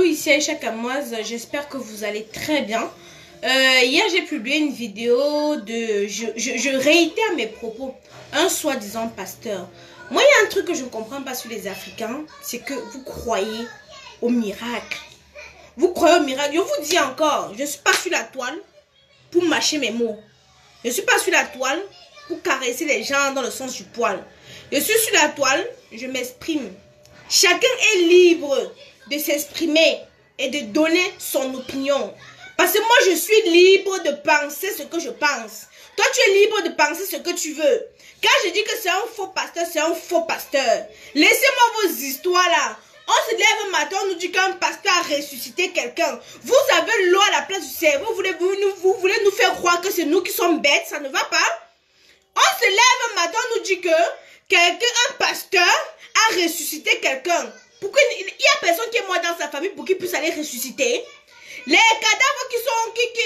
Hello, ici Aïcha Kamoise, j'espère que vous allez très bien. Hier j'ai publié une vidéo de... Je réitère mes propos, un soi-disant pasteur. Moi il y a un truc que je ne comprends pas sur les Africains, c'est que vous croyez au miracle. Vous croyez au miracle, je vous dis encore, je ne suis pas sur la toile pour mâcher mes mots. Je ne suis pas sur la toile pour caresser les gens dans le sens du poil. Je suis sur la toile, je m'exprime. Chacun est libre de s'exprimer et de donner son opinion. Parce que moi, je suis libre de penser ce que je pense. Toi, tu es libre de penser ce que tu veux. Quand je dis que c'est un faux pasteur, c'est un faux pasteur. Laissez-moi vos histoires là. On se lève un matin, on nous dit qu'un pasteur a ressuscité quelqu'un. Vous avez l'eau à la place du cerveau. Vous voulez nous faire croire que c'est nous qui sommes bêtes. Ça ne va pas. On se lève un matin, on nous dit que un pasteur a ressuscité quelqu'un. Pourquoi il n'y a personne qui est mort dans sa famille pour qu'il puisse aller ressusciter? Les cadavres qui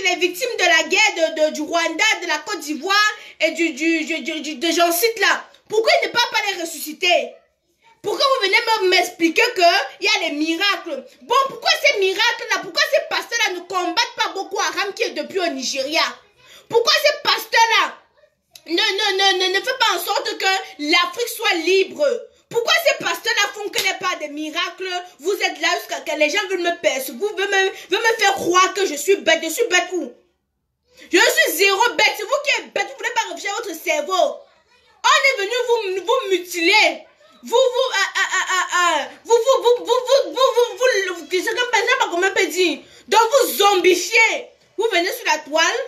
les victimes de la guerre du Rwanda, de la Côte d'Ivoire et de Jean-Cite là, pourquoi il ne peut pas les ressusciter? Pourquoi vous venez m'expliquer qu'il y a les miracles? Bon, pourquoi ces miracles-là, pourquoi ces pasteurs-là ne combattent pas Boko Haram qui est depuis au Nigeria? Pourquoi ces pasteurs-là ne fait pas en sorte que l'Afrique soit libre? Pourquoi ces pasteurs-là font que n'est pas des miracles? Vous êtes là jusqu'à que les gens veulent me percevoir, veulent me faire croire que je suis bête. Je suis bête où? Je suis zéro bête. C'est vous qui êtes bête. Vous ne voulez pas réfléchir à votre cerveau. On est venu vous mutiler. Donc vous zombifiez. Vous venez sur la toile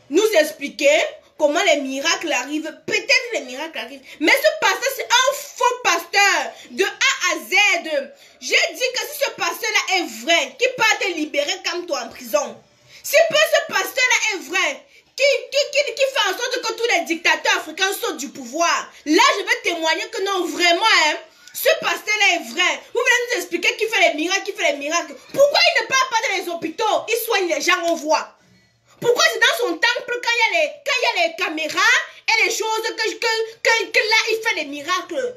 nous expliquer comment les miracles arrivent. Peut-être les miracles arrivent. Mais ce pasteur, c'est un faux pasteur. De A à Z. J'ai dit que si ce pasteur-là est vrai, qu'il peut te libérer comme toi en prison. Si ce pasteur-là est vrai, qui fait en sorte que tous les dictateurs africains sautent du pouvoir. Là, je vais témoigner que non, vraiment, hein, ce pasteur-là est vrai. Vous venez nous expliquer qui fait les miracles, Pourquoi il ne part pas dans les hôpitaux? Il soigne les gens, on voit. Pourquoi c'est dans son temple quand il y a les caméras et les choses que là il fait les miracles?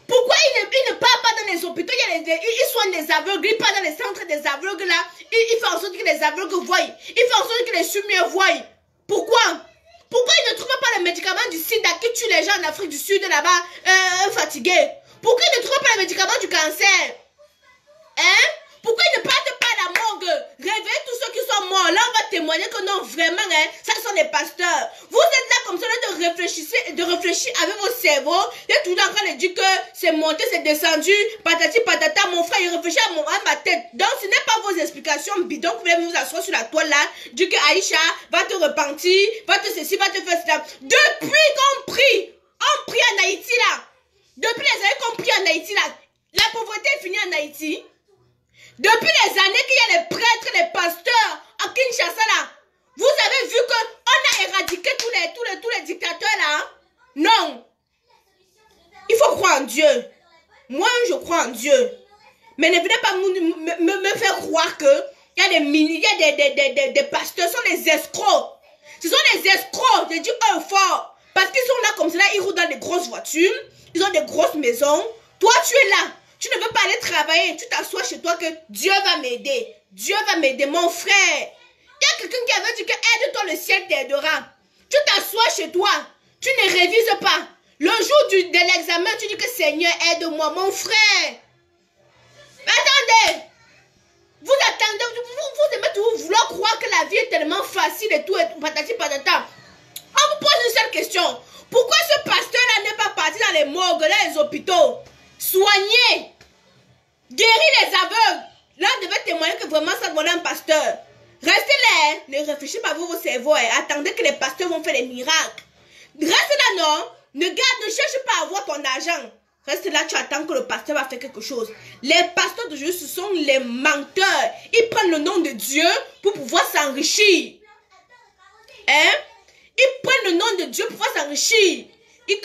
Pourquoi il ne part pas dans les hôpitaux? Il soigne les aveugles, il part dans les centres des aveugles là. Il fait en sorte que les aveugles voient. Il fait en sorte que les sourds voient. Pourquoi? Pourquoi il ne trouve pas le médicament du sida qui tue les gens en Afrique du Sud là-bas fatigués? Pourquoi il ne trouve pas le médicament du cancer? Hein? Pourquoi il ne parte pas à la morgue? Réveillez tous ceux qui sont morts. Là, on va témoigner que non, vraiment, hein, ça sont des pasteurs. Vous êtes là comme ça, de réfléchir avec vos cerveaux. Il est tout en train de dire que c'est monté, c'est descendu, patati patata. Mon frère, il réfléchit à ma tête. Donc, ce n'est pas vos explications bidons que vous voulez vous asseoir sur la toile là. Dire que Aïcha va te repentir, va te ceci, va te faire cela. Depuis qu'on prie en Haïti là. Depuis les années qu'on prie en Haïti là. La pauvreté est finie en Haïti. Depuis les années qu'il y a les prêtres, les pasteurs à Kinshasa là, vous avez vu qu'on a éradiqué tous les dictateurs là? Non. Il faut croire en Dieu. Moi, je crois en Dieu. Mais ne venez pas me faire croire que il y a des pasteurs, ce sont des escrocs. Ce sont des escrocs, je dis un fort. Parce qu'ils sont là comme cela, ils roulent dans des grosses voitures, ils ont des grosses maisons. Toi, tu es là. Tu ne veux pas aller travailler, tu t'assois chez toi que Dieu va m'aider. Dieu va m'aider, mon frère. Il y a quelqu'un qui avait dit que aide-toi, le ciel t'aidera. Tu t'assois chez toi, tu ne révises pas. Le jour de l'examen, tu dis que Seigneur, aide-moi, mon frère. Attendez. Vous attendez, vous aimez toujours vouloir croire que la vie est tellement facile et tout, et patati patata. On vous pose une seule question. Pourquoi ce pasteur-là n'est pas parti dans les morgues, dans les hôpitaux? Soigner, guérir les aveugles. Là, on devait témoigner que vraiment ça demandait un pasteur. Restez là, hein. Ne réfléchissez pas à vos cerveaux. Hein. Attendez que les pasteurs vont faire des miracles. Reste là, non. Ne cherche pas à avoir ton argent. Reste là, tu attends que le pasteur va faire quelque chose. Les pasteurs de Dieu, ce sont les menteurs. Ils prennent le nom de Dieu pour pouvoir s'enrichir. Hein? Ils prennent le nom de Dieu pour pouvoir s'enrichir. Ils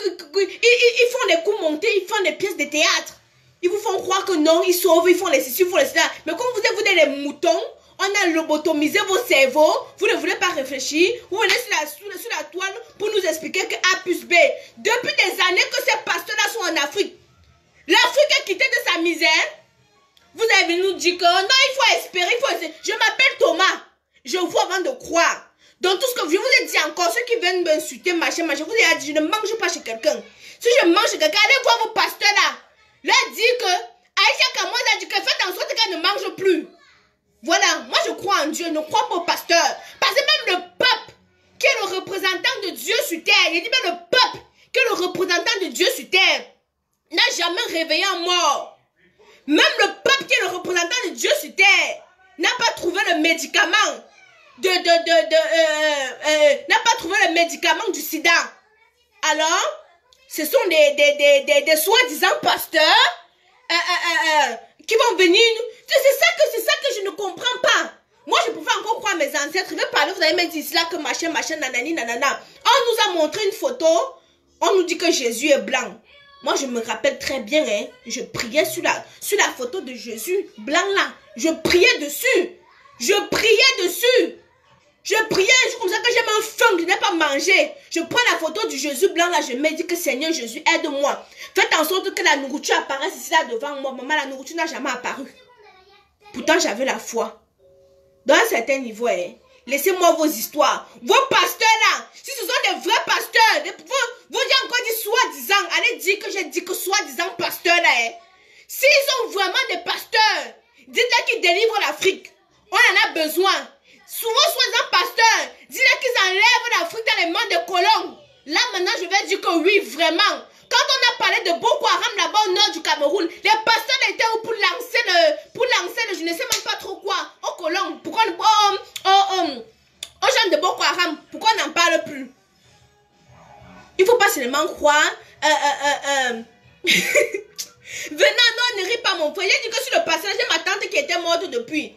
font des coups montés, ils font des pièces de théâtre. Ils vous font croire que non, ils sauvent, ils font les ceci, ils font les cela. Mais comme vous êtes les moutons, on a lobotomisé vos cerveaux, vous ne voulez pas réfléchir, vous venez sur la toile pour nous expliquer que A plus B. Depuis des années que ces pasteurs-là sont en Afrique, l'Afrique est quittée de sa misère. Vous avez venu dit que non, il faut espérer, Je m'appelle Thomas. Je vois avant de croire. Donc tout ce que je vous ai dit encore, ceux qui viennent m'insulter, machin, je vous ai dit, je ne mange pas chez quelqu'un. Si je mange chez quelqu'un, allez voir vos pasteurs là. Leur dire que Aïcha Kamoz a dit que faites en sorte qu'elle ne mange plus. Voilà, moi je crois en Dieu, je ne crois pas au pasteur. Parce que même le peuple, qui est le représentant de Dieu sur terre, il dit même le peuple, qui est le représentant de Dieu sur terre, n'a jamais réveillé un mort. Même le peuple qui est le représentant de Dieu sur terre, n'a pas trouvé le médicament n'a pas trouvé le médicament du sida. Alors, ce sont des soi-disant pasteurs qui vont venir. C'est ça que je ne comprends pas. Moi, je pouvais encore croire mes ancêtres. Je vais parler, vous allez me dire là que machin, nanani, nanana. On nous a montré une photo. On nous dit que Jésus est blanc. Moi, je me rappelle très bien, hein, je priais sur la photo de Jésus blanc là. Je priais dessus. Je priais dessus. Je priais, c'est comme ça que j'ai ma faim, je n'ai pas mangé. Je prends la photo du Jésus blanc là, je me dis que Seigneur Jésus, aide-moi. Faites en sorte que la nourriture apparaisse ici là devant moi. Maman, la nourriture n'a jamais apparu. Pourtant, j'avais la foi. Dans un certain niveau, hein, laissez-moi vos histoires. Vos pasteurs là, si ce sont des vrais pasteurs, vous avez encore dit soi-disant, allez dire que j'ai dit que soi-disant pasteurs là, hein. S'ils sont vraiment des pasteurs, dites-leur qu'ils délivrent l'Afrique. On en a besoin. Souvent, soi-disant pasteurs, dites-leur qu'ils enlèvent l'Afrique dans les mains des colons. Là, maintenant, je vais dire que oui, vraiment. Quand on a parlé de Boko Haram là-bas au nord du Cameroun, les pasteurs étaient où pour lancer le, je ne sais même pas trop quoi, aux colons. Pourquoi aux gens de Boko Haram, pourquoi on n'en parle plus? Il ne faut pas seulement croire. Venant, non, ne ris pas mon frère. J'ai dit que sur le passage, j'ai ma tante qui était morte depuis.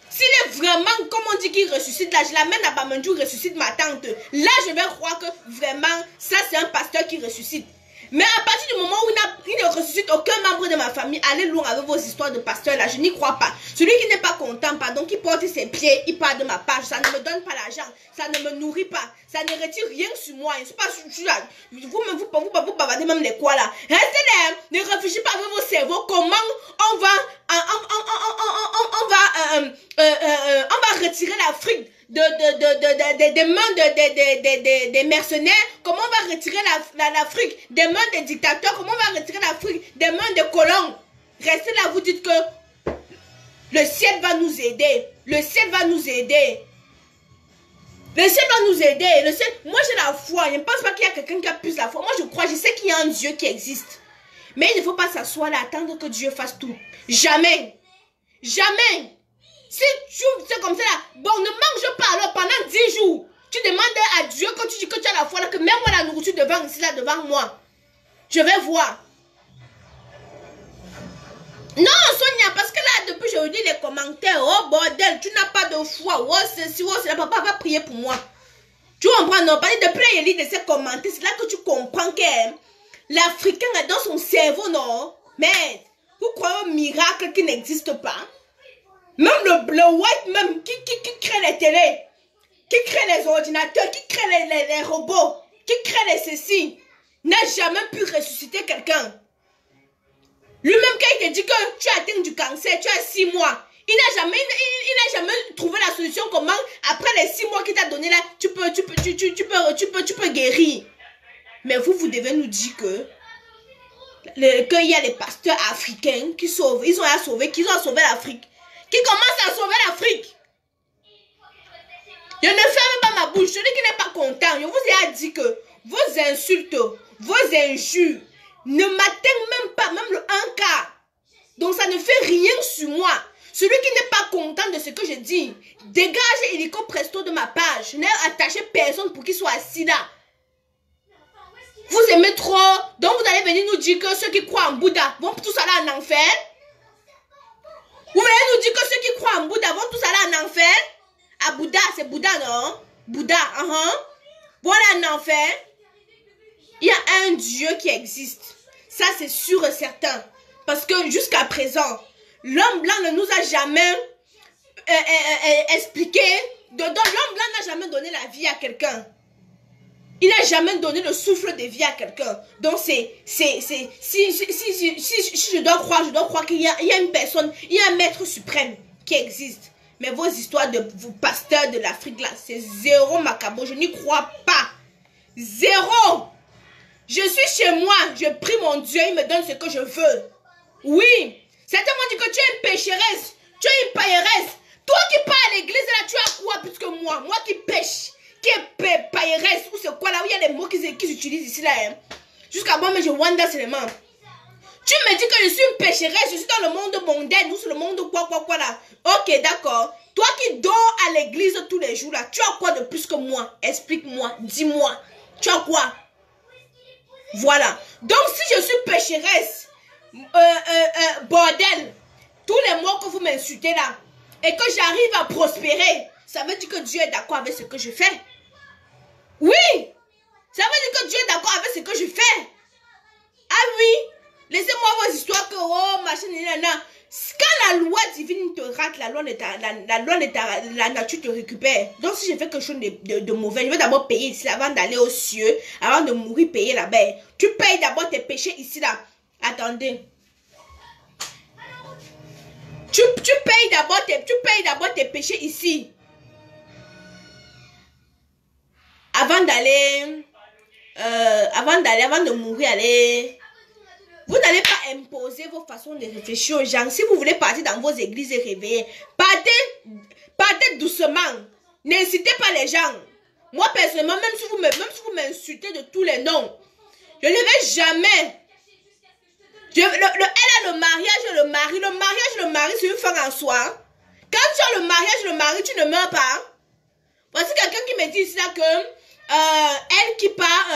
S'il est vraiment, comme on dit qu'il ressuscite, là, je l'amène à Bamandjou, ressuscite ma tante. Là, je vais croire que vraiment, ça, c'est un pasteur qui ressuscite. Mais à partir du moment où il ne ressuscite aucun membre de ma famille, allez loin avec vos histoires de pasteurs là, je n'y crois pas. Celui qui n'est pas content, pardon, qui porte ses pieds, il part de ma page, ça ne me donne pas l'argent, ça ne me nourrit pas, ça ne retire rien sur moi. Je ne sais pas, vous bavardez même les quoi là. Restez là, ne réfléchissez pas avec vos cerveaux, comment on va retirer l'Afrique des mains des mercenaires, comment on va retirer l'Afrique des mains des dictateurs, comment on va retirer l'Afrique des mains des colons. Restez là, vous dites que le ciel va nous aider, le ciel va nous aider. Le ciel va nous aider. Le ciel, moi j'ai la foi, je ne pense pas qu'il y a quelqu'un qui a plus la foi. Moi je crois, je sais qu'il y a un Dieu qui existe. Mais il ne faut pas s'asseoir là, attendre que Dieu fasse tout. Jamais. Jamais. Si tu fais comme ça là, bon, ne mange pas alors pendant 10 jours. Tu demandes à Dieu quand tu dis que tu as la foi là, que mets-moi la nourriture devant ici là, devant moi. Je vais voir. Non, Sonia, parce que là, depuis je lis les commentaires, oh bordel, tu n'as pas de foi. Oh, ceci, oh, cela, papa va prier pour moi. Tu comprends, non? Parce que depuis je lis de ces commentaires, c'est là que tu comprends que l'Africain est dans son cerveau, non? Mais, vous croyez au miracle qui n'existe pas? Même le white, même, qui crée les télés, qui crée les ordinateurs, qui crée les robots, qui crée les ceci, n'a jamais pu ressusciter quelqu'un. Lui-même, quand il te dit que tu as atteint du cancer, tu as 6 mois, il n'a jamais trouvé la solution comment, après les 6 mois qu'il t'a donné là, tu peux guérir. Mais vous devez nous dire que qu'il y a les pasteurs africains qui sauvent, qu'ils ont sauvé l'Afrique. Qui commence à sauver l'Afrique. Je ne ferme pas ma bouche. Celui qui n'est pas content, je vous ai dit que vos insultes, vos injures ne m'atteignent même pas, même le 1 quart. Donc ça ne fait rien sur moi. Celui qui n'est pas content de ce que je dis, dégage illico presto de ma page. Je n'ai attaché personne pour qu'il soit assis là. Vous aimez trop, donc vous allez venir nous dire que ceux qui croient en Bouddha vont tous aller en enfer. Vous voulez nous dire que ceux qui croient en Bouddha vont tous aller en enfer? Ah, Bouddha, c'est Bouddha, non? Bouddha, voilà en enfer. Il y a un Dieu qui existe. Ça, c'est sûr et certain. Parce que jusqu'à présent, l'homme blanc ne nous a jamais expliqué. L'homme blanc n'a jamais donné la vie à quelqu'un. Il n'a jamais donné le souffle de vie à quelqu'un. Donc si je dois croire qu'il y a une personne, il y a un maître suprême qui existe. Mais vos histoires de vos pasteurs de l'Afrique là, c'est zéro macabo. Je n'y crois pas. Zéro. Je suis chez moi, je prie mon Dieu, il me donne ce que je veux. Oui. Certains m'ont dit que tu es une pécheresse, tu es une pailleresse. Toi qui pars à l'église là, tu as quoi plus que moi? Moi qui pêche, qui est pailleresse, ou c'est quoi là, où il y a des mots qui s'utilisent ici là. Hein? Jusqu'à moi, mais je wonder seulement. Tu me dis que je suis une pécheresse, je suis dans le monde mondain, ou sur le monde quoi là. Ok, d'accord. Toi qui dors à l'église tous les jours là, tu as quoi de plus que moi? Explique-moi, dis-moi. Tu as quoi? Voilà. Donc si je suis pécheresse, bordel, tous les mots que vous m'insultez là, et que j'arrive à prospérer, ça veut dire que Dieu est d'accord avec ce que je fais. Oui. Ça veut dire que Dieu est d'accord avec ce que je fais. Ah oui. Laissez-moi vos histoires que, oh, machin, nanana. Quand la loi divine te rate, la loi de la nature te récupère. Donc si je fais quelque chose de mauvais, je vais d'abord payer ici avant d'aller aux cieux, avant de mourir, payer là-bas. Tu payes d'abord tes péchés ici là. Attendez. Tu payes d'abord tes péchés ici. Avant de mourir, allez. Vous n'allez pas imposer vos façons de réfléchir aux gens. Si vous voulez partir dans vos églises et réveiller, partez doucement. N'incitez pas les gens. Moi, personnellement, même si vous m'insultez de tous les noms, je ne vais jamais. Elle a le mariage et le mari. Le mariage et le mari, c'est une fin en soi. Quand tu as le mariage et le mari, tu ne meurs pas. Voici quelqu'un qui me dit ici là que elle qui part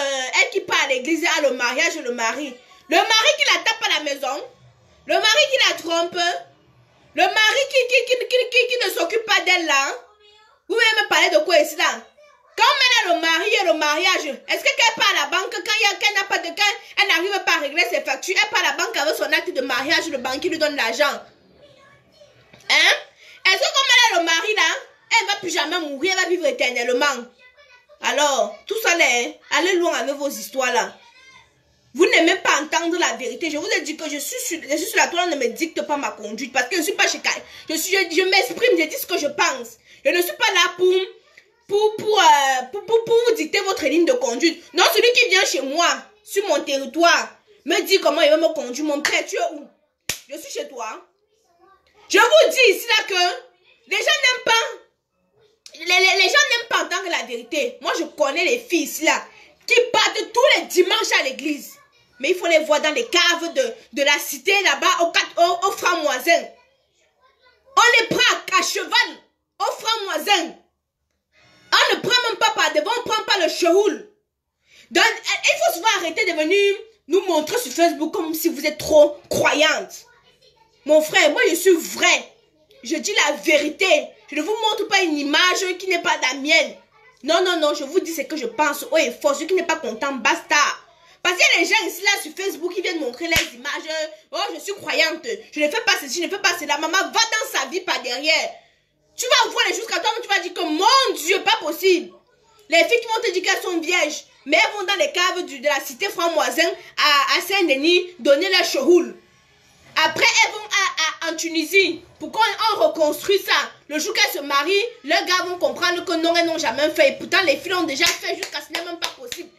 à l'église a le mariage et le mari. Le mari qui la tape à la maison, le mari qui la trompe, le mari qui ne s'occupe pas d'elle là. Vous voulez me parler de quoi ici là? Quand elle a le mari et le mariage, est-ce qu'elle part à la banque quand elle n'arrive pas à régler ses factures, elle part à la banque avec son acte de mariage, le banquier lui donne l'argent? Hein? Est-ce que comme elle a le mari là, elle ne va plus jamais mourir, elle va vivre éternellement? Alors, tout ça là, allez loin avec vos histoires là. Vous n'aimez pas entendre la vérité. Je vous ai dit que je suis sur la toile, ne me dicte pas ma conduite. Parce que je ne suis pas chez Kai. Je m'exprime, je dis ce que je pense. Je ne suis pas là pour vous dicter votre ligne de conduite. Non, celui qui vient chez moi, sur mon territoire, me dit comment il va me conduire. Mon père, tu es où? Je suis chez toi. Je vous dis ici là que les gens n'aiment pas. Les gens n'aiment pas entendre la vérité. Moi, je connais les filles ici là qui partent tous les dimanches à l'église. Mais il faut les voir dans les caves de la cité là-bas, au franc-moisin. On les prend à cheval, au franc-moisin. On ne prend même pas par devant, on ne prend pas le chehoul. Donc, il faut souvent arrêter de venir nous montrer sur Facebook comme si vous êtes trop croyante. Mon frère, moi je suis vrai. Je dis la vérité. Je ne vous montre pas une image qui n'est pas la mienne. Non, non, non, je vous dis ce que je pense. Oh, et fort, celui qui n'est pas content, basta. Parce qu'il y a des gens ici, là, sur Facebook, qui viennent montrer les images. Oh, je suis croyante. Je ne fais pas ceci, je ne fais pas cela. Maman, va dans sa vie par derrière. Tu vas voir les choses quand toi, tu vas dire que, mon Dieu, pas possible. Les filles qui vont te dire qu'elles sont vierges, mais elles vont dans les caves de la cité franc-moisin à Saint-Denis donner leur chehoul. Après, elles vont en Tunisie. Pourquoi on reconstruit ça? Le jour qu'elles se marient, leurs gars vont comprendre que non, elles n'ont jamais fait. Et pourtant, les filles l'ont déjà fait jusqu'à ce n'est même pas possible.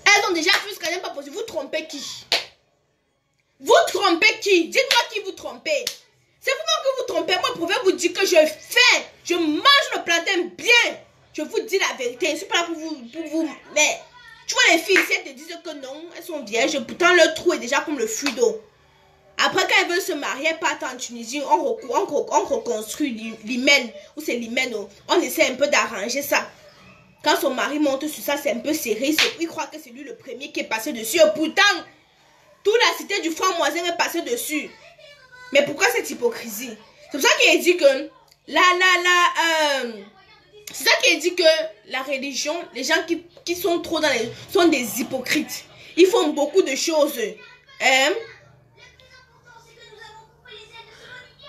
Elles ont déjà fait jusqu'à ce n'est pas possible. Vous trompez qui? Vous trompez qui? Dites-moi qui vous trompez. C'est vous que vous trompez. Moi, je pouvais vous dire que je mange le plantain bien. Je vous dis la vérité. Je ne suis pas là pour vous. Mais, tu vois, les filles, elles te disent que non, elles sont vierges. Pourtant, leur trou est déjà comme le flux d'eau. Après, quand elles veulent se marier, elles partent en Tunisie, on reconstruit l'hymen, ou c'est l'hymen, on essaie un peu d'arranger ça. Quand son mari monte sur ça, c'est un peu serré, il croit que c'est lui le premier qui est passé dessus. Et pourtant, toute la cité du franc-moisin est passée dessus. Mais pourquoi cette hypocrisie? C'est pour ça qu'il dit que, c'est ça qu'il dit que la religion, les gens qui sont trop dans les, sont des hypocrites. Ils font beaucoup de choses.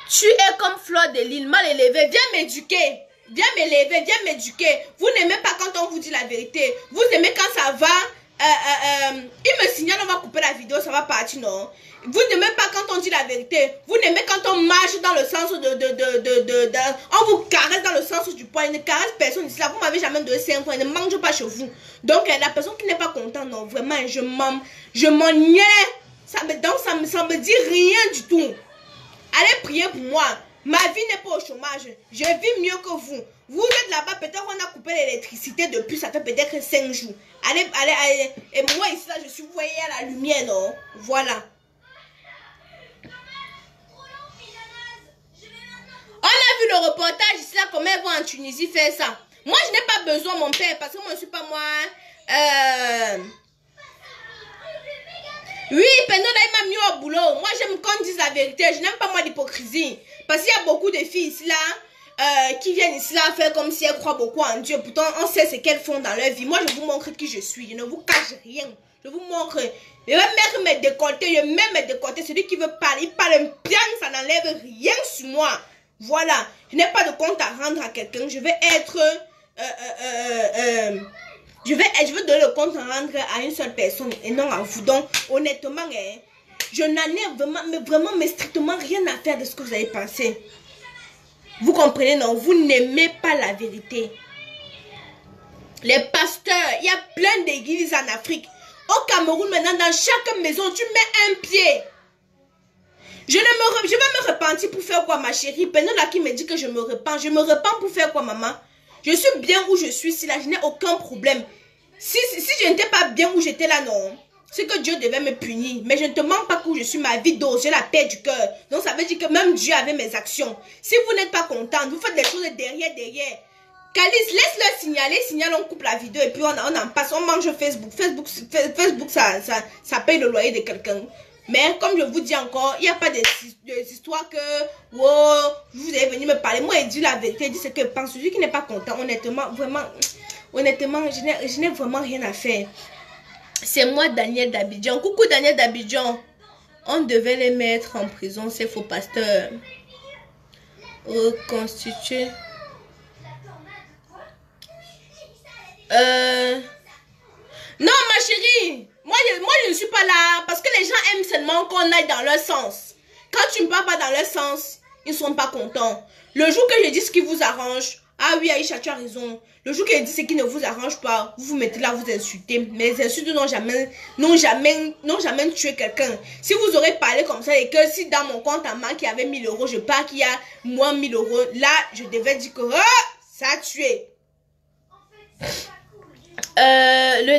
Tu es comme fleur de lys, mal élevée. Viens m'éduquer. viens m'élever, viens m'éduquer. Vous n'aimez pas quand on vous dit la vérité. Vous aimez quand ça va. Il me signale, on va couper la vidéo, ça va partir, non? Vous n'aimez pas quand on dit la vérité. Vous n'aimez quand on marche dans le sens on vous caresse dans le sens du poing. Il ne caresse personne ici. Là, vous m'avez jamais donné 5 points. Il ne mange pas chez vous. Donc, la personne qui n'est pas contente, non, vraiment, je m'en niais. Ça me dit rien du tout. Allez prier pour moi. Ma vie n'est pas au chômage. Je vis mieux que vous. Vous êtes là-bas, peut-être qu'on a coupé l'électricité depuis, ça fait peut-être 5 jours. Allez. Et moi ici, là, je suis voyée à la lumière, non? Voilà. On a vu le reportage ici, là, comment ils vont en Tunisie faire ça. Moi, je n'ai pas besoin, mon père, parce que moi, je ne suis pas moi. Oui, Pendo, là, il m'a mis au boulot. Moi, j'aime qu'on dise la vérité. Je n'aime pas, moi, l'hypocrisie. Parce qu'il y a beaucoup de filles ici, là, qui viennent ici, là, faire comme si elles croient beaucoup en Dieu. Pourtant, on sait ce qu'elles font dans leur vie. Moi, je vous montre qui je suis. Je ne vous cache rien. Je vous montre. Je vais mettre mes décolletés. Je mets mes décolletés. Celui qui veut parler, il parle bien, ça n'enlève rien sur moi. Voilà. Je n'ai pas de compte à rendre à quelqu'un. Je vais être... je veux donner le compte à rendre à une seule personne et non à vous. Donc, honnêtement, je n'en ai vraiment, mais strictement rien à faire de ce que vous avez pensé. Vous comprenez, non? Vous n'aimez pas la vérité. Les pasteurs, il y a plein d'églises en Afrique. Au Cameroun, maintenant, dans chaque maison, tu mets un pied. Je vais me repentir pour faire quoi, ma chérie? Pendant là qui me dit que je me repens. Je me repens pour faire quoi, maman? Je suis bien où je suis, si là, je n'ai aucun problème. Si je n'étais pas bien où j'étais là, non. C'est que Dieu devait me punir. Mais je ne te mens pas que je suis ma vie d'eau, j'ai la paix du cœur. Donc ça veut dire que même Dieu avait mes actions. Si vous n'êtes pas contente, vous faites des choses derrière. Calice, laisse-le signaler, on coupe la vidéo et puis on en passe, on mange Facebook. Facebook, ça paye le loyer de quelqu'un. Mais comme je vous dis encore, il n'y a pas des histoires que wow, vous allez venir me parler. Moi, il dit la vérité, il dit ce que je pense. Celui qui n'est pas content, honnêtement, je n'ai vraiment rien à faire. C'est moi, Daniel d'Abidjan. Coucou, Daniel d'Abidjan. On devait les mettre en prison, ces faux pasteurs. Reconstituer. Non, ma chérie. Moi, je ne suis pas là parce que les gens aiment seulement qu'on aille dans leur sens. Quand tu ne pars pas dans leur sens, ils ne sont pas contents. Le jour que je dis ce qui vous arrange, ah oui, Aïcha, tu as raison. Le jour que je dis ce qui ne vous arrange pas, vous vous mettez là, vous insultez. Mais les insultes n'ont jamais tué quelqu'un. Si vous aurez parlé comme ça et que si dans mon compte en banque il y avait 1000 euros, je pars qu'il y a moins 1000 euros, là, je devais dire que ça a tué. Le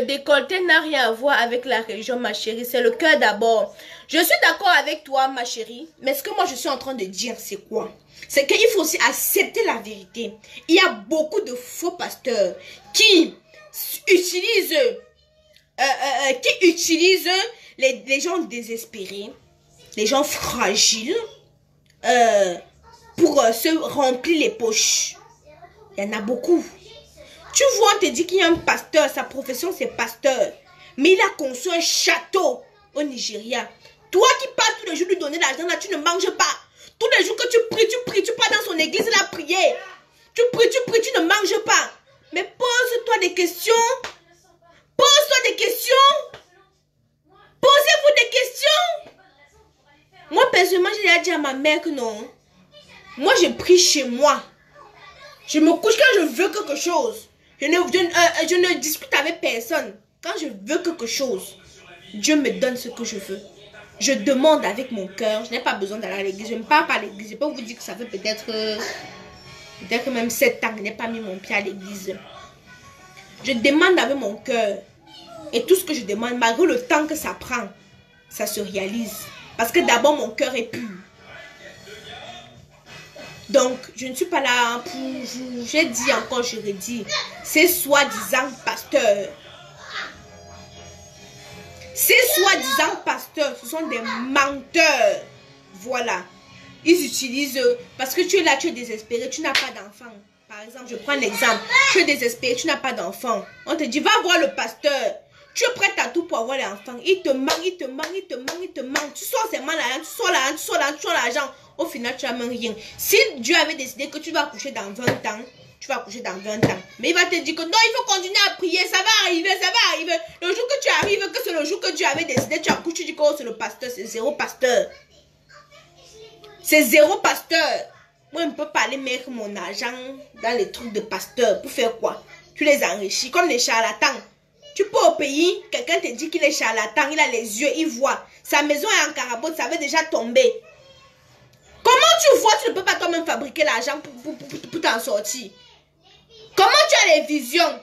décolleté n'a rien à voir avec la religion, ma chérie. C'est le cœur d'abord. Je suis d'accord avec toi, ma chérie. Mais ce que moi je suis en train de dire, c'est quoi? C'est qu'il faut aussi accepter la vérité. Il y a beaucoup de faux pasteurs qui utilisent les gens désespérés, les gens fragiles, pour se remplir les poches. Il y en a beaucoup. Tu vois, on te dit qu'il y a un pasteur, sa profession c'est pasteur. Mais il a construit un château au Nigeria. Toi qui pars tous les jours lui donner l'argent, là, tu ne manges pas. Tous les jours que tu pries, tu pars dans son église, il a prié. Tu pries, tu ne manges pas. Mais pose-toi des questions. Pose-toi des questions. Posez-vous des questions. Moi, personnellement, j'ai dit à ma mère que non. Moi, je prie chez moi. Je me couche quand je veux quelque chose. Je ne discute avec personne. Quand je veux quelque chose, Dieu me donne ce que je veux. Je demande avec mon cœur. Je n'ai pas besoin d'aller à l'église. Je ne pars pas à l'église. Je peux vous dire que ça fait peut-être même 7 ans que je n'ai pas mis mon pied à l'église. Je demande avec mon cœur. Et tout ce que je demande, malgré le temps que ça prend, ça se réalise. Parce que d'abord, mon cœur est pur. Donc, je ne suis pas là pour vous. J'ai dit encore, je redis. Ces soi-disant pasteurs. Ces soi-disant pasteurs, ce sont des menteurs. Voilà. Ils utilisent... Parce que tu es là, tu es désespéré, tu n'as pas d'enfant. Par exemple, je prends un exemple. Tu es désespéré, tu n'as pas d'enfant. On te dit, va voir le pasteur. Tu es prête à tout pour avoir l'enfant. Il te manque, il te manque, il te manque, il te manque. Tu sors seulement l'argent, tu sors l'argent, tu sors l'argent. au final, tu n'as même rien. Si Dieu avait décidé que tu vas accoucher dans 20 ans, tu vas accoucher dans 20 ans. Mais il va te dire que non, il faut continuer à prier, ça va arriver, ça va arriver. Le jour que tu arrives, que c'est le jour que Dieu avait décidé, tu accouches, tu dis que oh, c'est le pasteur, c'est zéro pasteur. C'est zéro pasteur. Moi, je ne peux pas aller mettre mon argent dans les trucs de pasteur. Pour faire quoi? Tu les enrichis comme les charlatans. Tu peux au pays, quelqu'un te dit qu'il est charlatan, il a les yeux, il voit. Sa maison est en carabote, ça veut déjà tomber. Comment tu vois, tu ne peux pas toi-même fabriquer l'argent pour t'en sortir? Comment tu as les visions?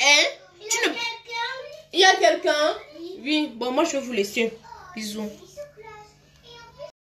Hein? Il y a quelqu'un? Oui, bon, moi je vais vous laisser. Bisous.